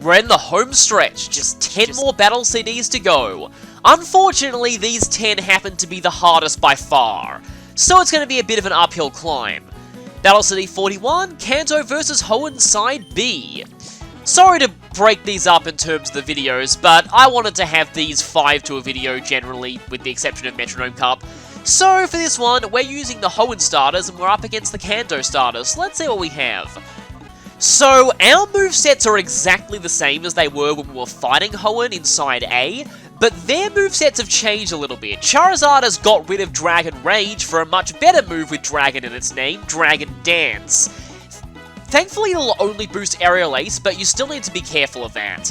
We're in the home stretch, just 10 more battle CDs to go. Unfortunately, these 10 happen to be the hardest by far, so it's going to be a bit of an uphill climb. Battle CD 41, Kanto vs HOENN Side B. Sorry to break these up in terms of the videos, but I wanted to have these 5 to a video generally, with the exception of Metronome Cup. So for this one, we're using the HOENN starters and we're up against the Kanto starters, so let's see what we have. So, our movesets are exactly the same as they were when we were fighting HOENN in Side A, but their movesets have changed a little bit. Charizard has got rid of Dragon Rage for a much better move with Dragon in its name, Dragon Dance. Thankfully, it'll only boost Aerial Ace, but you still need to be careful of that.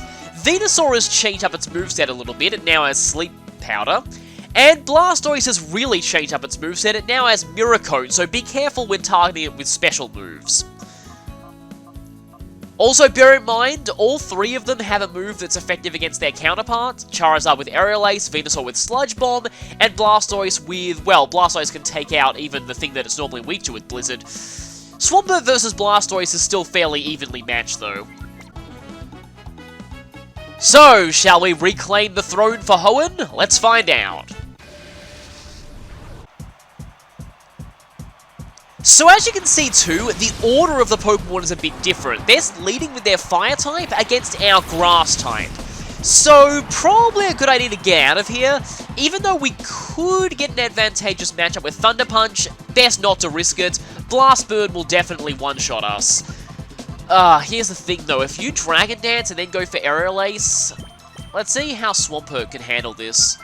Venusaur has changed up its moveset a little bit, it now has Sleep Powder. And Blastoise has really changed up its moveset, it now has Mirror Cone, so be careful when targeting it with special moves. Also, bear in mind, all 3 of them have a move that's effective against their counterparts. Charizard with Aerial Ace, Venusaur with Sludge Bomb, and Blastoise with, well, Blastoise can take out even the thing that it's normally weak to with Blizzard. Swampert versus Blastoise is still fairly evenly matched, though. So, shall we reclaim the throne for HOENN? Let's find out. So as you can see too, the order of the Pokemon is a bit different. They're leading with their Fire type against our Grass type. So probably a good idea to get out of here. Even though we could get an advantageous matchup with Thunder Punch, best not to risk it. Blast Burn will definitely one-shot us. Here's the thing though, if you Dragon Dance and then go for Aerial Ace, let's see how Swampert can handle this.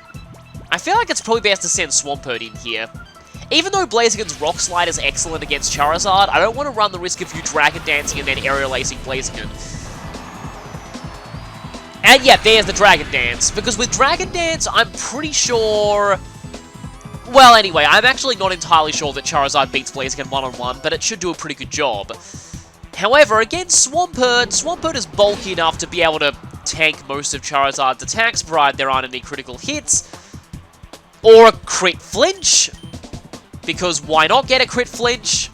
I feel like it's probably best to send Swampert in here. Even though Blaziken's Rock Slide is excellent against Charizard, I don't want to run the risk of you Dragon Dancing and then Aerial Acing Blaziken. And yeah, there's the Dragon Dance, because with Dragon Dance, I'm pretty sure... Well, anyway, I'm actually not entirely sure that Charizard beats Blaziken one-on-one, but it should do a pretty good job. However, against Swampert is bulky enough to be able to tank most of Charizard's attacks, provided there aren't any critical hits. Or a crit flinch, because why not get a crit flinch?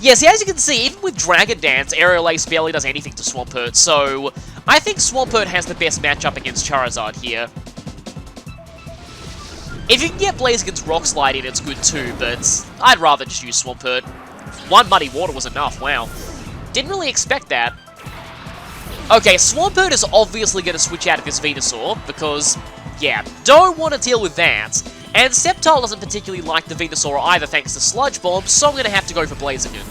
Yeah, see, as you can see, even with Dragon Dance, Aerial Ace barely does anything to Swampert, so I think Swampert has the best matchup against Charizard here. If you can get Blaziken's Rock Slide in, it's good too, but I'd rather just use Swampert. One Muddy Water was enough, wow. Didn't really expect that. Okay, Swampert is obviously going to switch out of this Venusaur, because, yeah, don't want to deal with that. And Sceptile doesn't particularly like the Venusaur either thanks to Sludge Bomb, so I'm going to have to go for Blaziken.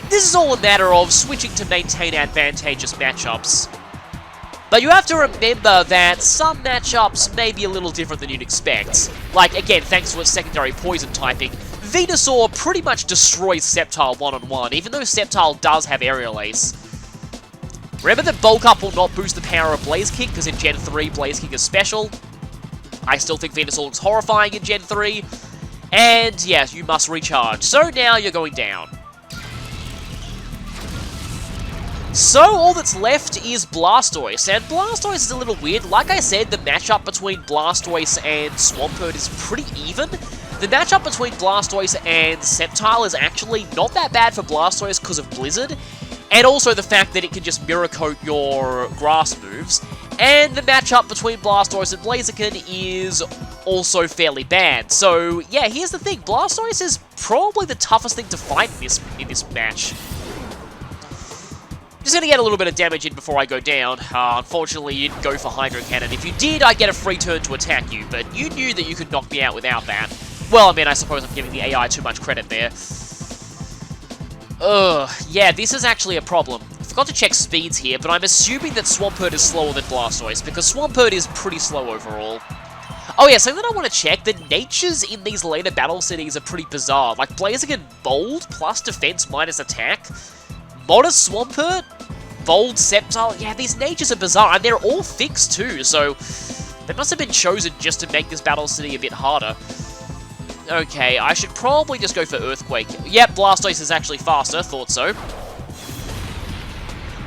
This is all a matter of switching to maintain advantageous matchups. But you have to remember that some matchups may be a little different than you'd expect. Like, again, thanks to its secondary poison typing, Venusaur pretty much destroys Sceptile one-on-one, even though Sceptile does have Aerial Ace. Remember that Bulk Up will not boost the power of Blaze Kick, because in Gen 3, Blaze Kick is special. I still think Venusaur looks horrifying in Gen 3. And, yes, you must recharge. So now you're going down. So all that's left is Blastoise. And Blastoise is a little weird. Like I said, the matchup between Blastoise and Swampert is pretty even. The matchup between Blastoise and Sceptile is actually not that bad for Blastoise because of Blizzard. And also the fact that it can just Mirror Coat your grass moves. And the matchup between Blastoise and Blaziken is also fairly bad. So, yeah, here's the thing. Blastoise is probably the toughest thing to fight in this match. Just gonna get a little bit of damage in before I go down. Unfortunately, you didn't go for Hydro Cannon. If you did, I'd get a free turn to attack you, but you knew that you could knock me out without that. Well, I mean, I suppose I'm giving the AI too much credit there. Yeah, this is actually a problem. I forgot to check speeds here, but I'm assuming that Swampert is slower than Blastoise, because Swampert is pretty slow overall. Oh yeah, something that I want to check, the natures in these later battle cities are pretty bizarre. Like, Blaziken Bold plus defense minus attack, Modest Swampert, Bold Sceptile. Yeah, these natures are bizarre, and they're all fixed too, so they must have been chosen just to make this battle city a bit harder. Okay, I should probably just go for Earthquake. Yep, Blastoise is actually faster, thought so.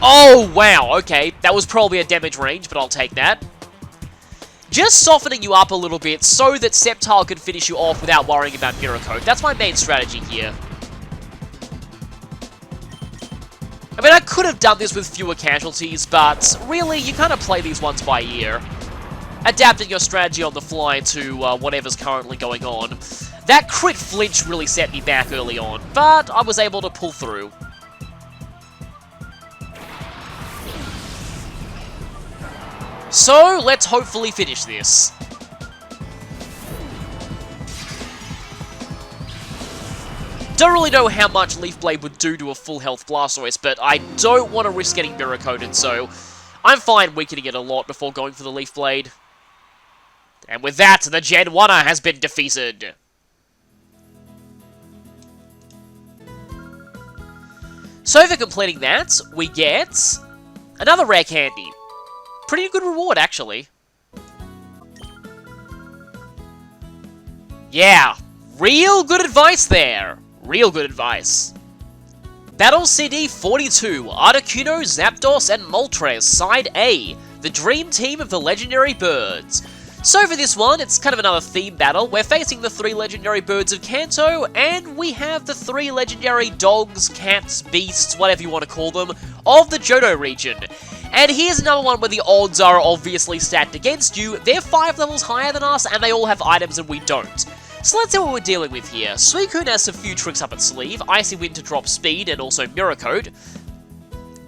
Oh, wow, okay. That was probably a damage range, but I'll take that. Just softening you up a little bit so that Sceptile can finish you off without worrying about Mirror Coat. That's my main strategy here. I mean, I could have done this with fewer casualties, but really, you kind of play these ones by ear. Adapting your strategy on the fly to whatever's currently going on. That crit flinch really set me back early on, but I was able to pull through. So, let's hopefully finish this. Don't really know how much Leaf Blade would do to a full health Blastoise, but I don't want to risk getting Mirror Coated, so I'm fine weakening it a lot before going for the Leaf Blade. And with that, the Gen 1er has been defeated. So for completing that, we get another rare candy. Pretty good reward, actually. Yeah, real good advice there. Real good advice. Battle CD 42, Articuno, Zapdos, and MOLTRES Side A, the dream team of the legendary birds. So for this one, it's kind of another theme battle. We're facing the 3 legendary birds of Kanto, and we have the 3 legendary dogs, cats, beasts, whatever you want to call them, of the Johto region. And here's another one where the odds are obviously stacked against you. They're 5 levels higher than us, and they all have items and we don't. So let's see what we're dealing with here. Suicune has a few tricks up its sleeve. Icy Wind to drop speed, and also Mirror Coat.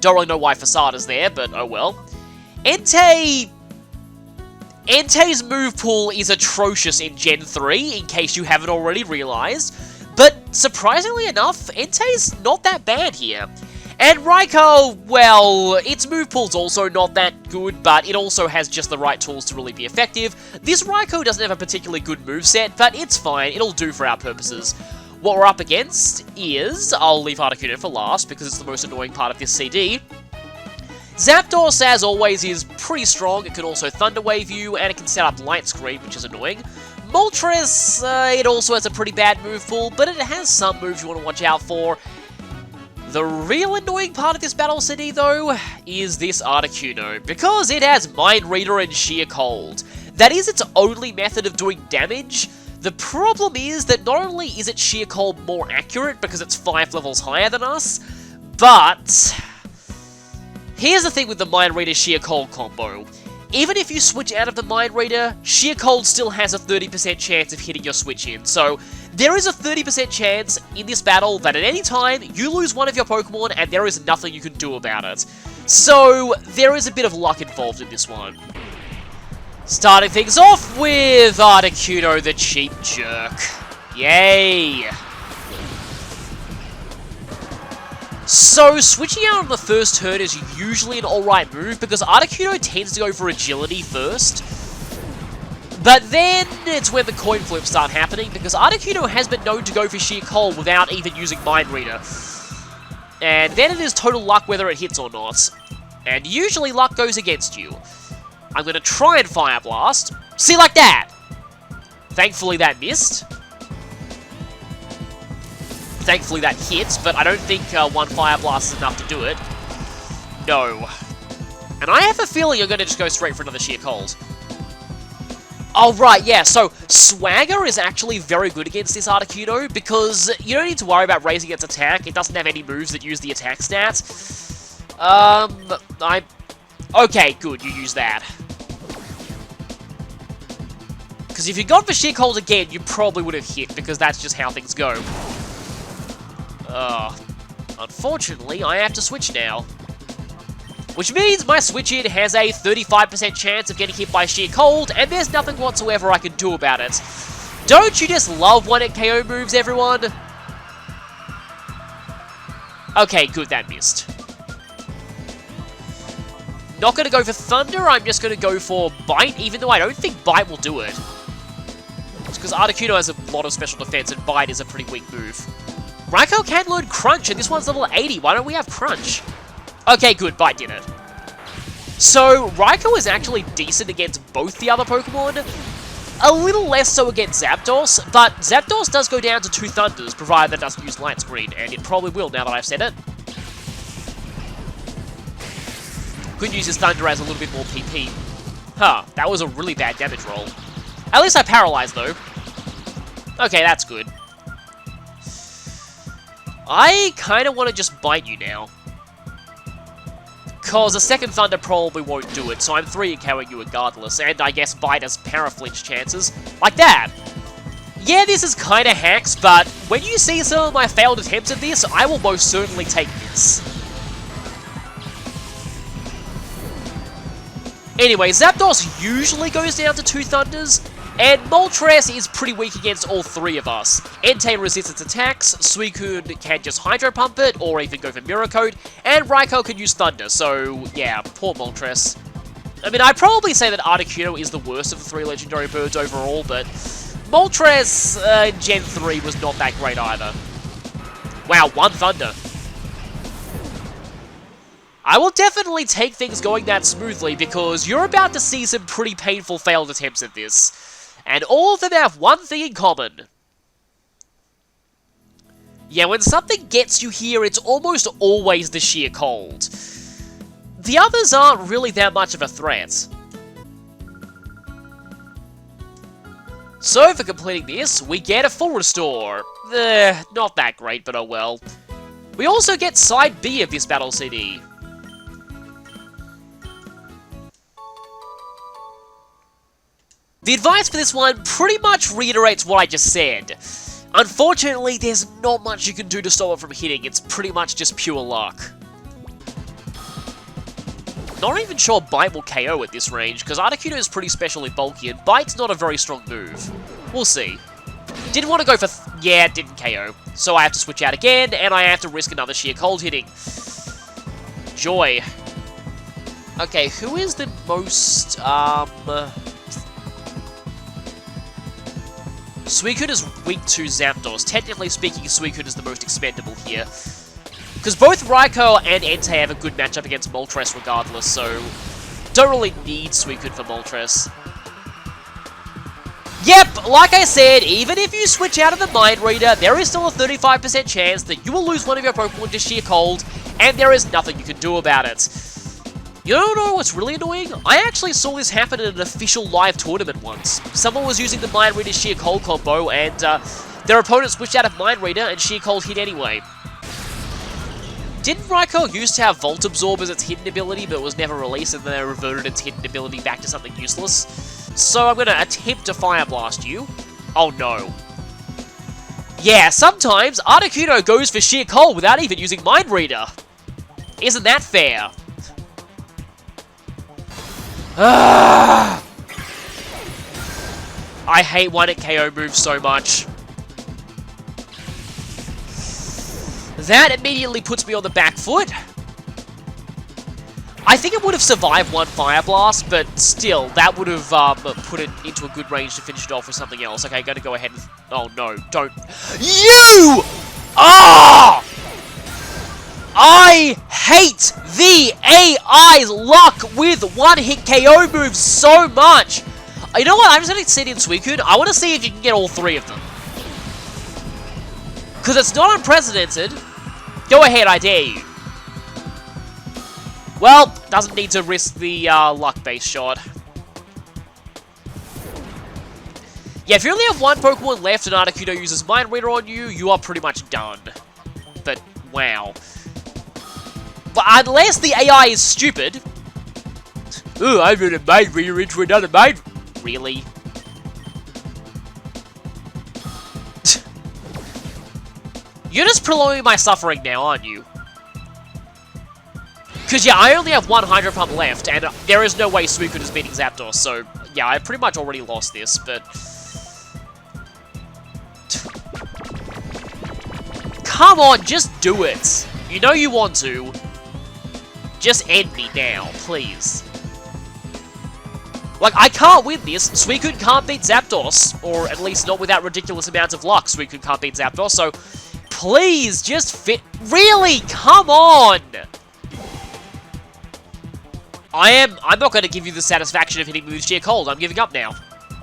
Don't really know why Facada's there, but oh well. Entei's move pool is atrocious in Gen 3, in case you haven't already realized. But surprisingly enough, Entei's not that bad here. And Raikou, well, its move pool's also not that good, but it also has just the right tools to really be effective. This Raikou doesn't have a particularly good moveset, but it's fine, it'll do for our purposes. What we're up against is, I'll leave Articuno for last, because it's the most annoying part of this CD. Zapdos, as always, is pretty strong. It can also Thunder Wave you, and it can set up Light Screen, which is annoying. Moltres, it also has a pretty bad move pool, but it has some moves you want to watch out for. The real annoying part of this battle CD, though, is this Articuno, because it has Mind Reader and Sheer Cold. That is its only method of doing damage. The problem is that not only is its Sheer Cold more accurate, because it's 5 levels higher than us, but here's the thing with the Mind Reader Sheer Cold combo. Even if you switch out of the Mind Reader, Sheer Cold still has a 30% chance of hitting your switch in, so there is a 30% chance in this battle that at any time you lose one of your Pokemon and there is nothing you can do about it. So there is a bit of luck involved in this one. Starting things off with Articuno, the cheap jerk. Yay! So, switching out on the first turn is usually an alright move, because Articuno tends to go for agility first. But then, it's when the coin flips start happening, because Articuno has been known to go for Sheer Cold without even using Mind Reader. And then it is total luck whether it hits or not. And usually luck goes against you. I'm going to try and Fire Blast. See, like that! Thankfully that missed. Thankfully that hits, but I don't think one Fire Blast is enough to do it. No. And I have a feeling you're going to just go straight for another Sheer Cold. Oh, right, yeah, so Swagger is actually very good against this Articuno, because you don't need to worry about raising its attack. It doesn't have any moves that use the attack stat. Okay, good, you use that. Because if you'd gone for Sheer Cold again, you probably would have hit, because that's just how things go. Unfortunately, I have to switch now. Which means my switch-in has a 35% chance of getting hit by Sheer Cold, and there's nothing whatsoever I can do about it. Don't you just love 1-hit KO moves, everyone? Okay, good, that missed. Not going to go for Thunder, I'm just going to go for Bite, even though I don't think Bite will do it. It's because Articuno has a lot of special defense, and Bite is a pretty weak move. Raikou can learn Crunch, and this one's level 80. Why don't we have Crunch? Okay, good. Bite did it. So, Raikou is actually decent against both the other Pokemon. A little less so against Zapdos, but Zapdos does go down to 2 Thunders, provided that doesn't use Light Screen, and it probably will now that I've said it. Good news is Thunder has a little bit more PP. Huh, that was a really bad damage roll. At least I paralyzed, though. Okay, that's good. I kind of want to just bite you now. because a second Thunder probably won't do it, so I'm 3-KOing you regardless, and I guess Bite has Paraflinch chances, like that. Yeah, this is kinda hacks, but when you see some of my failed attempts at this, I will most certainly take this. Anyway, Zapdos usually goes down to 2 Thunders, and Moltres is pretty weak against all 3 of us. Entei resists its attacks, Suicune can just Hydro Pump it, or even go for Mirror Coat, and Raikou can use Thunder, so yeah, poor Moltres. I mean, I'd probably say that Articuno is the worst of the 3 Legendary Birds overall, but Moltres Gen 3 was not that great either. Wow, 1 Thunder. I will definitely take things going that smoothly, because you're about to see some pretty painful failed attempts at this. And all of them have one thing in common. Yeah, when something gets you here, it's almost always the sheer cold. The others aren't really that much of a threat. So, for completing this, we get a full restore. Not that great, but oh well. We also get Side B of this battle CD. The advice for this one pretty much reiterates what I just said. Unfortunately, there's not much you can do to stop it from hitting, it's pretty much just pure luck. Not even sure Bite will KO at this range, because Articuno is pretty specially bulky, and Bite's not a very strong move. We'll see. Didn't want to go for... yeah, didn't KO. So I have to switch out again, and I have to risk another sheer cold hitting. Joy. Okay, who is the most, Suicune is weak to Zapdos. Technically speaking, Suicune is the most expendable here. Because both Raikou and Entei have a good matchup against Moltres regardless, so don't really need Suicune for Moltres. Yep, like I said, even if you switch out of the Mind Reader, there is still a 35% chance that you will lose one of your Pokemon to sheer cold, and there is nothing you can do about it. You don't know what's really annoying? I actually saw this happen in an official live tournament once. Someone was using the Mind Reader Sheer Cold combo, and their opponent switched out of Mind Reader, and Sheer Cold hit anyway. Didn't Raikou used to have Volt Absorb as its hidden ability, but was never released, and then they reverted its hidden ability back to something useless? So I'm gonna attempt to Fire Blast you. Oh no. Yeah, sometimes Articuno goes for Sheer Cold without even using Mind Reader. Isn't that fair? I hate 1-hit KO moves so much. That immediately puts me on the back foot. I think it would have survived 1 Fire Blast, but still, that would have put it into a good range to finish it off with something else. Okay, gonna go ahead and... oh no, don't... you! Ah! I hate the AI's luck with 1-hit KO moves so much! You know what, I'm just gonna sit in Suicune. I want to see if you can get all 3 of them. Because it's not unprecedented. Go ahead, I dare you. Well, doesn't need to risk the luck-based shot. Yeah, if you only have 1 Pokemon left and Articuno uses Mind Reader on you, you are pretty much done. But, wow. But unless the AI is stupid... oh, I made a Mind Reader into another Mind... really? You're just prolonging my suffering now, aren't you? Because, yeah, I only have 1 Hydro Pump left, and there is no way Suicune is beating Zapdos, so, yeah, I pretty much already lost this, but... come on, just do it! You know you want to. Just end me now, please. Like, I can't win this. Suicune can't beat Zapdos, or at least not without ridiculous amounts of luck. Suicune can't beat Zapdos, so... please, just fit... really? Come on! I'm not going to give you the satisfaction of hitting me with Sheer Cold. I'm giving up now.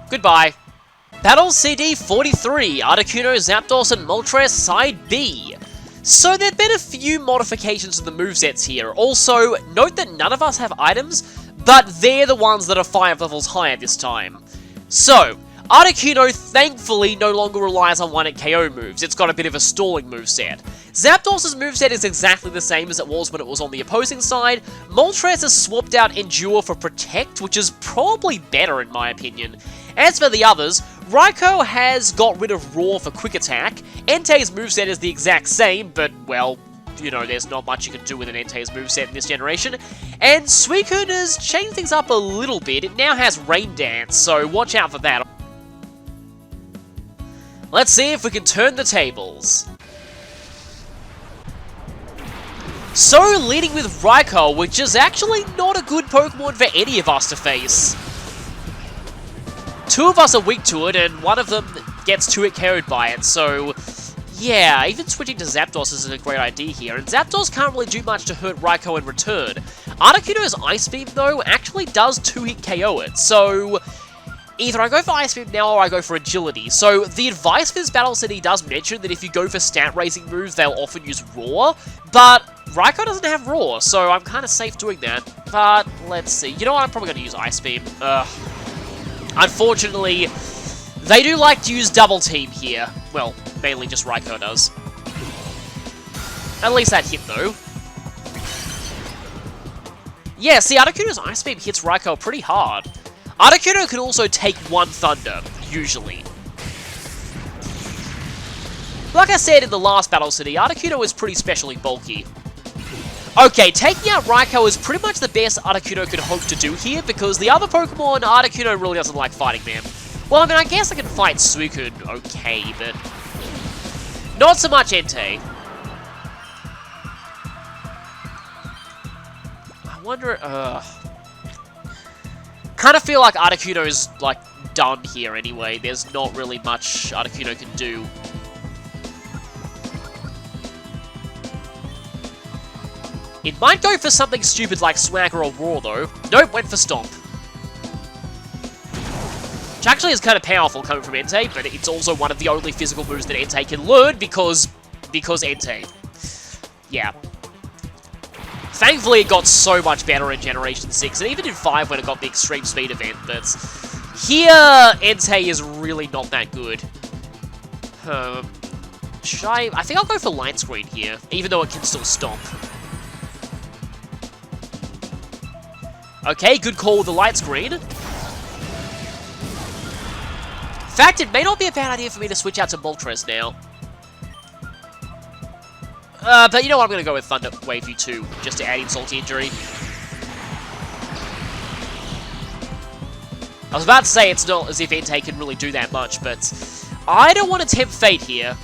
Goodbye. Battle CD 43, Articuno, Zapdos, and Moltres Side B. So there've been a few modifications to the movesets here. Also, note that none of us have items, but they're the ones that are 5 levels higher this time. So, Articuno, thankfully, no longer relies on 1-hit KO moves. It's got a bit of a stalling moveset. Zapdos' moveset is exactly the same as it was when it was on the opposing side. Moltres has swapped out Endure for Protect, which is probably better in my opinion. As for the others, Raikou has got rid of Roar for Quick Attack. Entei's moveset is the exact same, but, well, you know, there's not much you can do with an Entei's moveset in this generation. And Suicune has changed things up a little bit. It now has Rain Dance, so watch out for that. Let's see if we can turn the tables. So, leading with Raikou, which is actually not a good Pokemon for any of us to face. Two of us are weak to it, and one of them gets 2-hit KO'd by it, so yeah, even switching to Zapdos is a great idea here, and Zapdos can't really do much to hurt Raikou in return. Articuno's Ice Beam, though, actually does 2-hit KO it, so either I go for Ice Beam now or I go for Agility. So the advice for this battle city does mention that if you go for stat-raising moves, they'll often use Roar, but Raikou doesn't have Roar, so I'm kind of safe doing that. But let's see. You know what? I'm probably going to use Ice Beam. Unfortunately, they do like to use Double Team here. Well, mainly just Raikou does. At least that hit, though. Yeah, see, Articuno's Ice Beam hits Raikou pretty hard. Articuno can also take 1 Thunder, usually. Like I said in the last Battle City, Articuno is pretty specially bulky. Okay, taking out Raikou is pretty much the best Articuno could hope to do here, because the other Pokemon, Articuno really doesn't like fighting them. Well, I mean, I guess I can fight Suicune okay, but not so much Entei. I wonder, kind of feel like Articuno's, like, done here anyway. There's not really much Articuno can do. It might go for something stupid like Swagger or Roar, though. Nope, went for Stomp. Which actually is kind of powerful coming from Entei, but it's also one of the only physical moves that Entei can learn because Entei. Yeah. Thankfully, it got so much better in Generation 6, and even in 5 when it got the Extreme Speed event, but here, Entei is really not that good. Should I think I'll go for Light Screen here, even though it can still Stomp. Okay, good call with the Light Screen. In fact, it may not be a bad idea for me to switch out to Moltres now. But you know what, I'm going to go with Thunder Wave you 2, just to add insult to injury. I was about to say it's not as if Entei can really do that much, but I don't want to tempt fate here.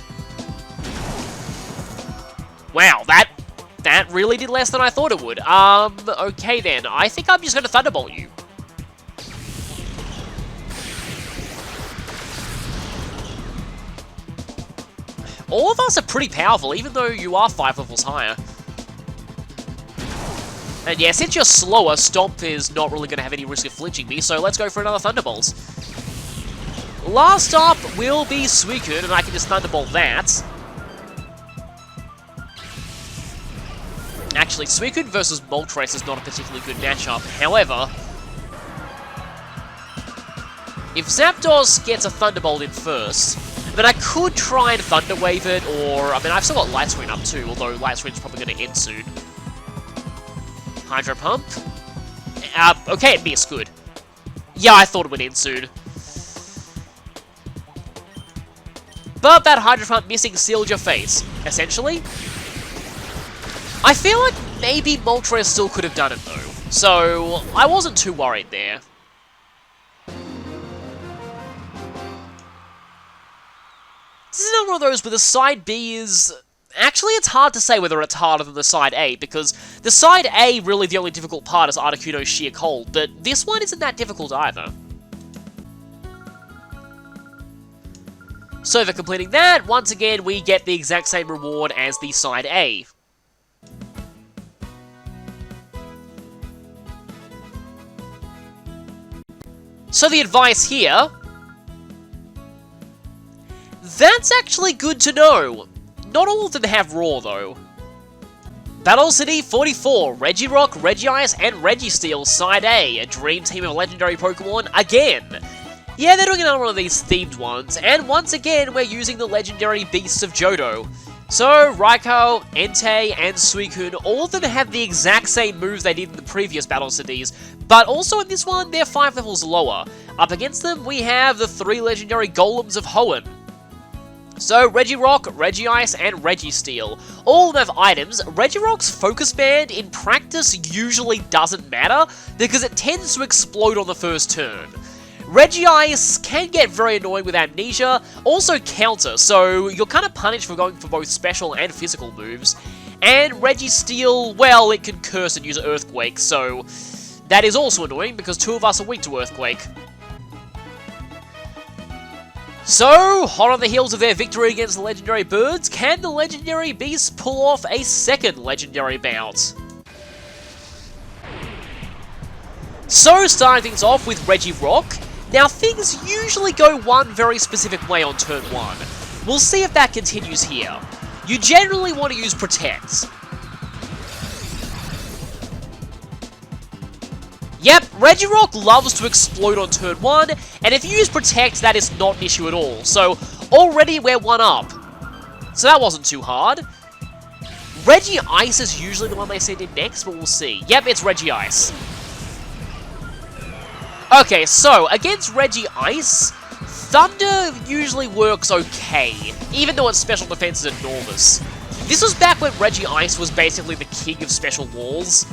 Wow, that really did less than I thought it would. Okay then, I think I'm just going to Thunderbolt you. All of us are pretty powerful, even though you are 5 levels higher. And yeah, since you're slower, Stomp is not really going to have any risk of flinching me, so let's go for another Thunderbolt. Last up will be Suicune, and I can just Thunderbolt that. Actually, Suicune versus Moltres is not a particularly good matchup. However, if Zapdos gets a Thunderbolt in first, then I could try and Thunder Wave it, or, I mean, I've still got Light Screen up too, although Light Screen's probably going to end soon. Hydro Pump. Okay, it missed, good. Yeah, I thought it would end soon. But that Hydro Pump missing sealed your face, essentially. I feel like maybe Moltres still could have done it, though, so I wasn't too worried there. This is another one of those where the Side B is... Actually, it's hard to say whether it's harder than the Side A, because the Side A, really the only difficult part is Articuno's sheer cold, but this one isn't that difficult either. So for completing that, once again, we get the exact same reward as the Side A. So the advice here... That's actually good to know. Not all of them have Roar, though. Battle City 44, Regirock, Regice, and Registeel Side A, a dream team of legendary Pokemon again. Yeah, they're doing another one of these themed ones, and once again, we're using the legendary beasts of Johto. So, Raikou, Entei, and Suicune, all of them have the exact same moves they did in the previous Battle Cities, but also in this one, they're 5 levels lower. Up against them, we have the 3 legendary Golems of Hoenn. So, Regirock, Regice, and Registeel. All of them have items. Regirock's Focus Band, in practice, usually doesn't matter, because it tends to explode on the first turn. Regice can get very annoying with Amnesia, also counter, so you're kind of punished for going for both special and physical moves. And Registeel, well, it can curse and use Earthquake, so that is also annoying because 2 of us are weak to Earthquake. So, hot on the heels of their victory against the legendary birds, can the legendary beasts pull off a second legendary bout? So, starting things off with Regirock. Now, things usually go one very specific way on turn 1. We'll see if that continues here. You generally want to use Protect. Yep, Regirock loves to explode on turn 1, and if you use Protect, that is not an issue at all. So, already we're 1 up. So that wasn't too hard. Regice is usually the one they send in next, but we'll see. Yep, it's Regice. Okay, so, against Regice, Thunder usually works okay, even though its special defense is enormous. This was back when Regice was basically the king of special walls.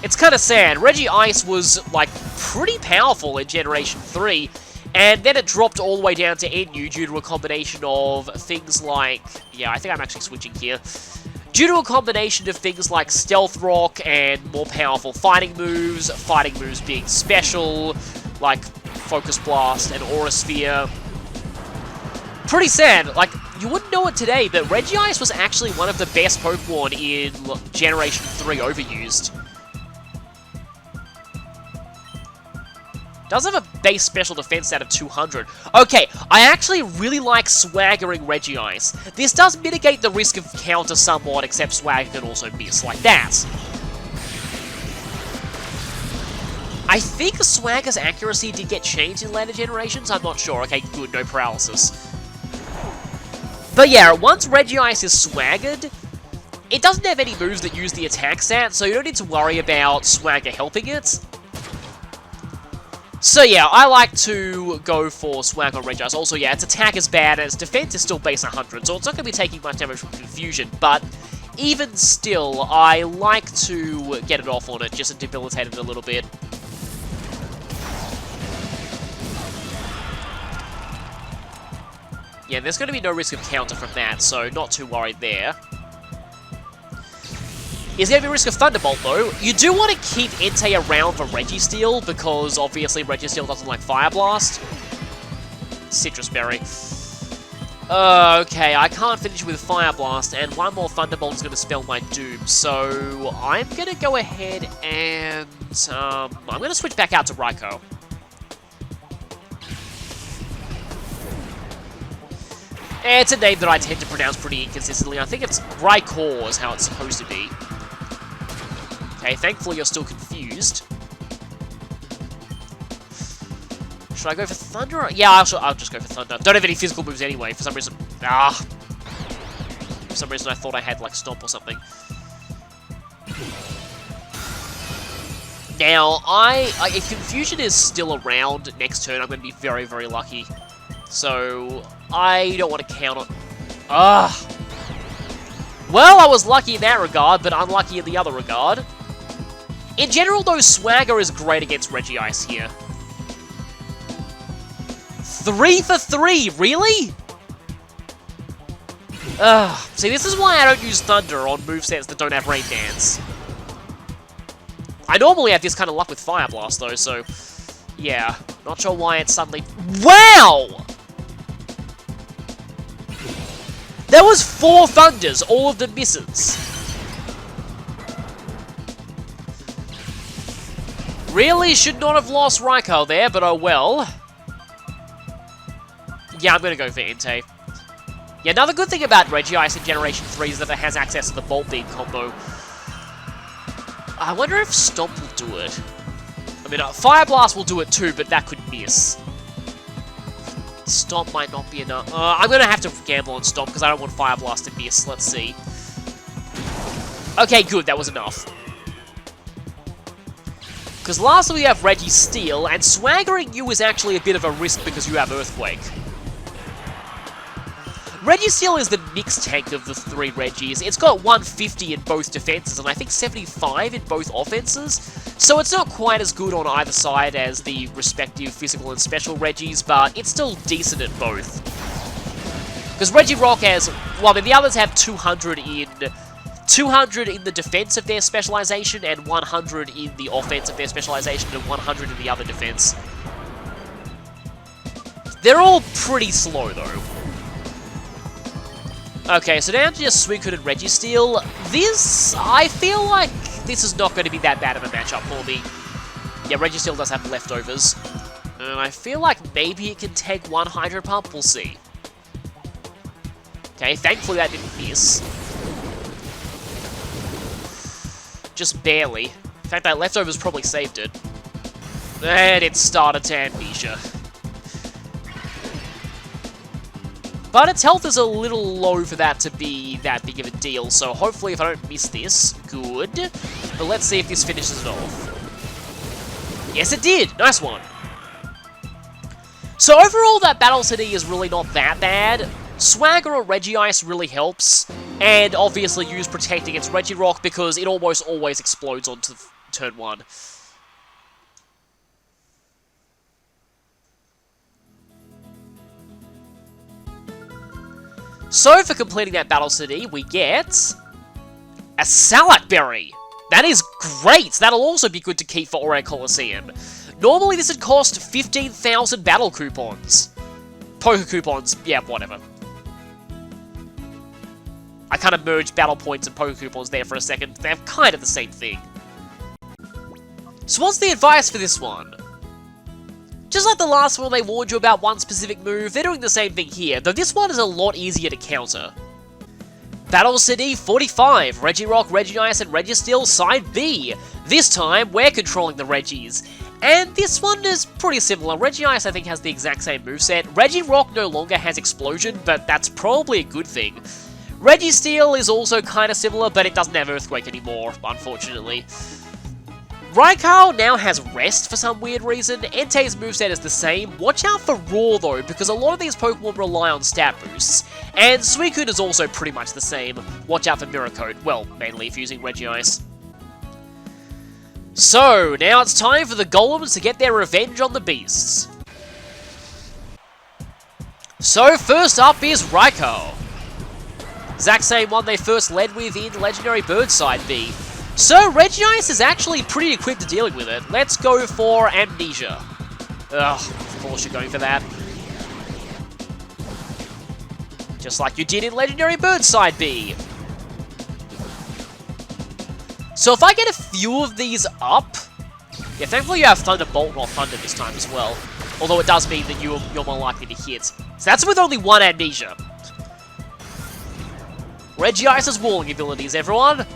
It's kind of sad. Regice was, like, pretty powerful in Generation 3, and then it dropped all the way down to NU due to a combination of things like... Yeah, I think I'm actually switching here. Due to a combination of things like Stealth Rock and more powerful fighting moves being special, like Focus Blast and Aura Sphere. Pretty sad. Like, you wouldn't know it today, but Regice was actually one of the best Pokemon in Generation 3 overused. Does have a base special defense out of 200. Okay, I actually really like swaggering Regice. This does mitigate the risk of counter somewhat, except Swagger can also miss, like that. I think Swagger's accuracy did get changed in later generations, I'm not sure. Okay, good, no paralysis. But yeah, once Regice is swaggered, it doesn't have any moves that use the attack stat, so you don't need to worry about Swagger helping it. So yeah, I like to go for Swag on Regice. Also, yeah, its attack is bad, and its defense is still base 100, so it's not going to be taking much damage from Confusion, but even still, I like to get it off on it, just to debilitate it a little bit. Yeah, there's going to be no risk of counter from that, so not too worried there. Is going to be a risk of Thunderbolt, though. You do want to keep Entei around for Registeel, because obviously Registeel doesn't like Fire Blast. Citrus Berry. Okay, I can't finish with Fire Blast, and one more Thunderbolt is going to spell my doom, so I'm going to go ahead and... I'm going to switch back out to Raikou. It's a name that I tend to pronounce pretty inconsistently. I think it's Raikou is how it's supposed to be. Okay, thankfully you're still confused. Should I go for Thunder? Yeah, I'll just go for Thunder. Don't have any physical moves anyway, for some reason. For some reason I thought I had, like, Stomp or something. Now, if Confusion is still around next turn, I'm going to be very, very lucky. So, I don't want to count on... Well, I was lucky in that regard, but unlucky in the other regard. In general, though, Swagger is great against Regice here. 3 for 3, really? See, this is why I don't use Thunder on movesets that don't have Rain Dance. I normally have this kind of luck with Fire Blast, though, so... Yeah, not sure why it's suddenly... Wow! There was 4 Thunders, all of them misses. Really should not have lost Raikou there, but oh well. Yeah, I'm going to go for Entei. Yeah, another good thing about Regice in Generation 3 is that it has access to the Bolt Beam combo. I wonder if Stomp will do it. mean, Fire Blast will do it too, but that could miss. Stomp might not be enough. I'm going to have to gamble on Stomp because I don't want Fire Blast to miss. Let's see. Okay, good. That was enough. Because lastly we have Registeel, and swaggering you is actually a bit of a risk because you have Earthquake. Registeel is the mixed tank of the three Regis. It's got 150 in both defenses, and I think 75 in both offenses. So it's not quite as good on either side as the respective physical and special Regis, but it's still decent at both. Because Regirock has, well, I mean, the others have 200 in the defense of their specialization, and 100 in the offense of their specialization, and 100 in the other defense. They're all pretty slow, though. Okay, so now to just Suicune and Registeel. This, I feel like this is not going to be that bad of a matchup for me. Yeah, Registeel does have leftovers. And I feel like maybe it can take one Hydro Pump, we'll see. Okay, thankfully that didn't miss. Just barely. In fact, that leftovers probably saved it. And it started to Amnesia. But its health is a little low for that to be that big of a deal, so hopefully if I don't miss this, good. But let's see if this finishes it off. Yes, it did! Nice one! So overall, that Battle CD is really not that bad. Swagger or Regice really helps, and obviously use Protect against Regirock because it almost always explodes onto turn 1. So, for completing that Battle CD, we get a Salak Berry. That is great! That'll also be good to keep for Ore Coliseum. Normally, this would cost 15,000 battle coupons. Poker coupons, yeah, whatever. I kind of merged battle points and poker coupons there for a second. They're kind of the same thing. So what's the advice for this one? Just like the last one, they warned you about one specific move, they're doing the same thing here, though this one is a lot easier to counter. Battle CD 45, Regirock, Regice, and Registeel Side B. This time, we're controlling the Regis. And this one is pretty similar. Regice, I think, has the exact same moveset. Regirock no longer has Explosion, but that's probably a good thing. Registeel is also kind of similar, but it doesn't have Earthquake anymore, unfortunately. Raikou now has Rest for some weird reason. Entei's moveset is the same. Watch out for Roar though, because a lot of these Pokemon rely on stat boosts. And Suicune is also pretty much the same. Watch out for Mirror Coat, well, mainly if using Regice. So, now it's time for the Golems to get their revenge on the beasts. So, first up is Raikou. Exact same one they first led with in Legendary Bird Side B. So, Regice is actually pretty equipped to dealing with it. Let's go for Amnesia. Ugh, of course you're going for that. Just like you did in Legendary Bird Side B. So if I get a few of these up... Yeah, thankfully you have Thunderbolt, not Thunder this time as well. Although it does mean that you're more likely to hit. So that's with only one Amnesia. Regice's walling abilities, everyone.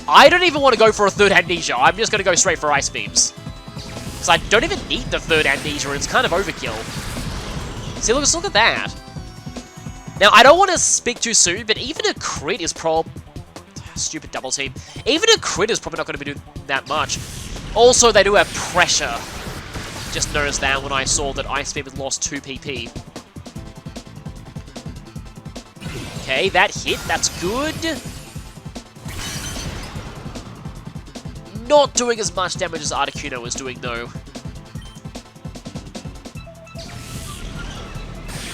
I don't even want to go for a third Amnesia. I'm just going to go straight for Ice Beams. Because I don't even need the third Amnesia. It's kind of overkill. See, look at that. Now, I don't want to speak too soon, but even a crit is stupid double team. Even a crit is probably not going to be doing that much. Also, they do have pressure. Just noticed that when I saw that Ice Beam had lost 2 PP. Okay, that hit. That's good. Not doing as much damage as Articuno is doing, though.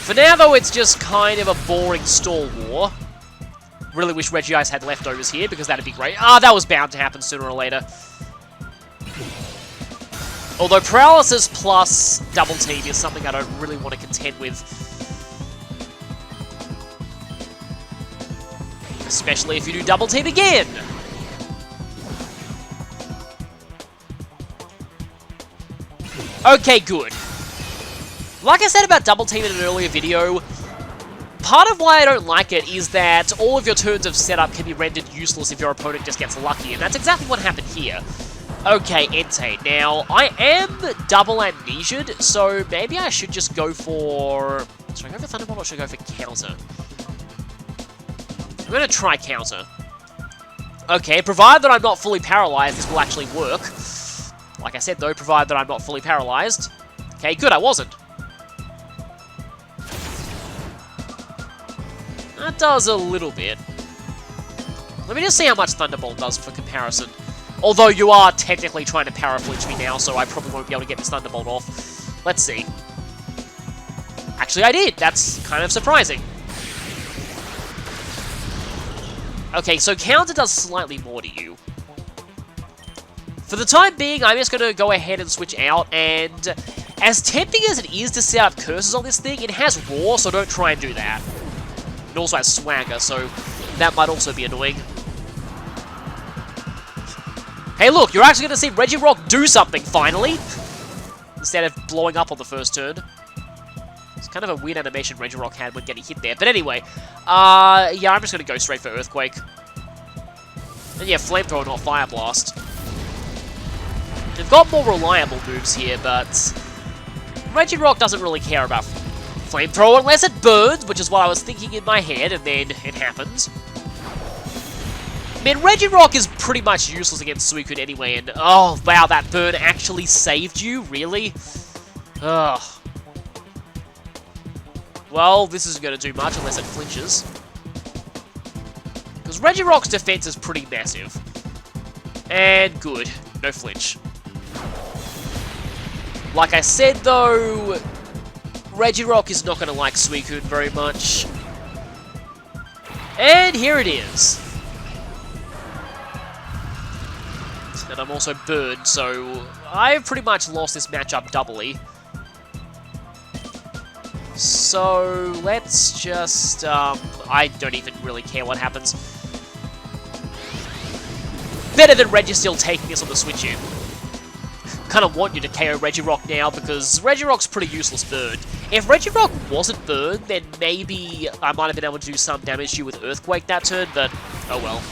For now, though, it's just kind of a boring stall war. Really wish Regice had leftovers here, because that'd be great. Ah, that was bound to happen sooner or later. Although Paralysis plus Double Team is something I don't really want to contend with. Especially if you do Double Team again! Okay, good. Like I said about Double Team in an earlier video, part of why I don't like it is that all of your turns of setup can be rendered useless if your opponent just gets lucky, and that's exactly what happened here. Okay, Entei. Now, I am double amnesia'd, so maybe I should just go for... Should I go for Thunderbolt or should I go for Counter? I'm going to try Counter. Okay, provided that I'm not fully paralyzed, this will actually work. Like I said, though, provided that I'm not fully paralyzed. Okay, good, I wasn't. That does a little bit. Let me just see how much Thunderbolt does for comparison. Although you are technically trying to para-flinch me now, so I probably won't be able to get this Thunderbolt off. Let's see. Actually, I did! That's kind of surprising. Okay, so Counter does slightly more to you. For the time being, I'm just going to go ahead and switch out, and as tempting as it is to set up curses on this thing, it has Roar, so don't try and do that. It also has Swagger, so that might also be annoying. Hey look, you're actually going to see Regirock do something, finally! Instead of blowing up on the first turn. It's kind of a weird animation Regirock had when getting hit there. But anyway, yeah, I'm just going to go straight for Earthquake. And yeah, Flamethrower, not Fire Blast. They've got more reliable moves here, but Regirock doesn't really care about Flamethrower unless it burns, which is what I was thinking in my head, and then it happens. I mean, Regirock is pretty much useless against Suicune anyway, and oh, wow, that burn actually saved you? Really? Ugh. Well, this isn't going to do much unless it flinches. Because Regirock's defense is pretty massive. And good. No flinch. Like I said, though, Regirock is not going to like Suicune very much. And here it is. And I'm also burned, so I've pretty much lost this matchup doubly. So let's just, I don't even really care what happens. Better than Registeel taking this on the switch in. Kind of want you to KO Regirock now, because Regirock's pretty useless burned. If Regirock wasn't burned, then maybe I might have been able to do some damage to you with Earthquake that turn, but oh well.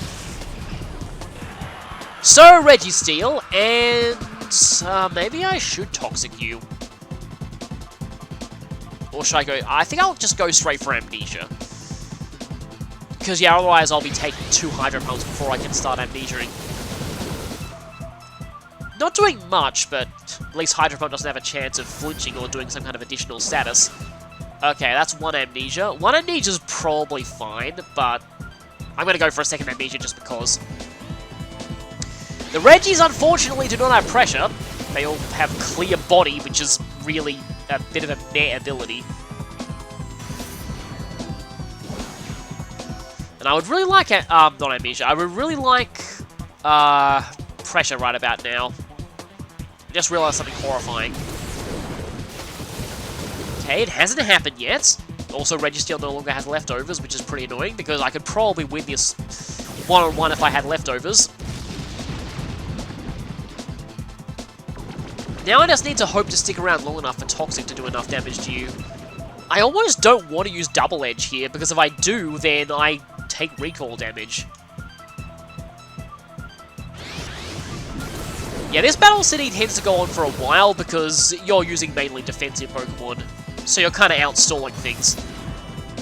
So, Registeel, and maybe I should Toxic you. Or should I go... I think I'll just go straight for Amnesia. Because, yeah, otherwise I'll be taking 2 Hydro Pumps before I can start Amnesiaing. Not doing much, but at least Hydro Pump doesn't have a chance of flinching or doing some kind of additional status. Okay, that's 1 Amnesia. 1 Amnesia's probably fine, but I'm going to go for a second Amnesia just because. The Regis, unfortunately, do not have pressure. They all have clear body, which is really a bit of a meh ability. And I would really like, not Amnesia, I would really like, pressure right about now. I just realized something horrifying. Okay, it hasn't happened yet. Also, Registeel no longer has leftovers, which is pretty annoying, because I could probably win this one-on-one if I had leftovers. Now I just need to hope to stick around long enough for Toxic to do enough damage to you. I almost don't want to use Double Edge here, because if I do, then I take recall damage. Yeah, this Battle City tends to go on for a while, because you're using mainly defensive Pokemon, so you're kind of outstalling things.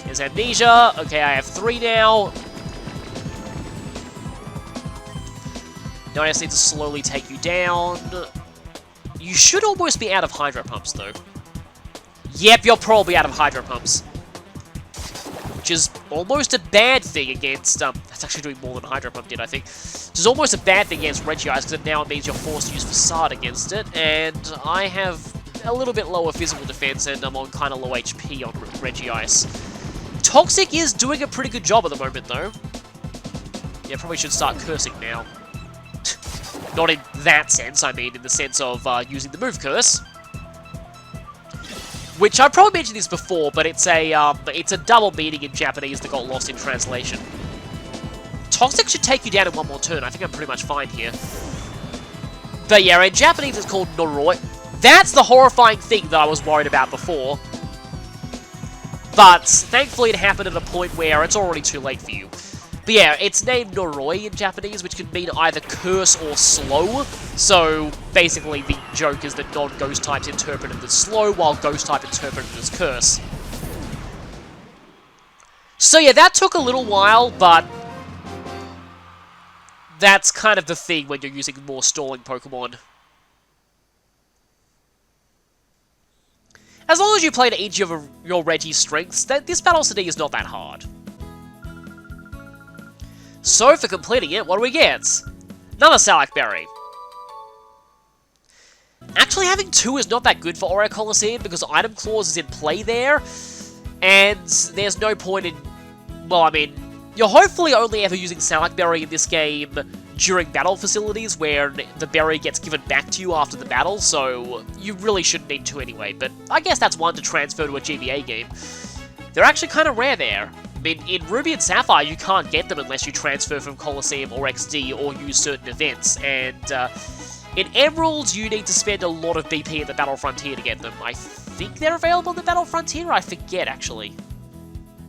There's Amnesia. Okay, I have 3 now. Now I just need to slowly take you down. You should almost be out of Hydro Pumps, though. Yep, you're probably out of Hydro Pumps. Which is almost a bad thing against, that's actually doing more than Hydro Pump did, I think. Which is almost a bad thing against Regice, because now it means you're forced to use Facade against it, and I have a little bit lower physical defense, and I'm on kind of low HP on Regice. Toxic is doing a pretty good job at the moment, though. Yeah, probably should start cursing now. Not in that sense, I mean in the sense of using the move curse. Which I probably mentioned this before, but it's a double meaning in Japanese that got lost in translation. Toxic should take you down in 1 more turn. I think I'm pretty much fine here. But yeah, in Japanese it's called Noroi. That's the horrifying thing that I was worried about before. But thankfully it happened at a point where it's already too late for you. But yeah, it's named Noroi in Japanese, which can mean either curse or slow. So basically the joke is that non-ghost types interpret it as slow, while ghost type interpret it as curse. So yeah, that took a little while, but that's kind of the thing when you're using more stalling Pokemon. As long as you play to each of your Regi's strengths, this Battle CD is not that hard. So, for completing it, what do we get? Another Salac Berry. Actually, having 2 is not that good for Aura Coliseum because Item Clause is in play there, and there's no point in... Well, I mean, you're hopefully only ever using Salac Berry in this game during battle facilities where the berry gets given back to you after the battle, so you really shouldn't need 2 anyway, but I guess that's one to transfer to a GBA game. They're actually kind of rare there. I mean, in Ruby and Sapphire, you can't get them unless you transfer from Coliseum or XD or use certain events, and in Emeralds, you need to spend a lot of BP at the Battle Frontier to get them. I think they're available in the Battle Frontier? I forget, actually.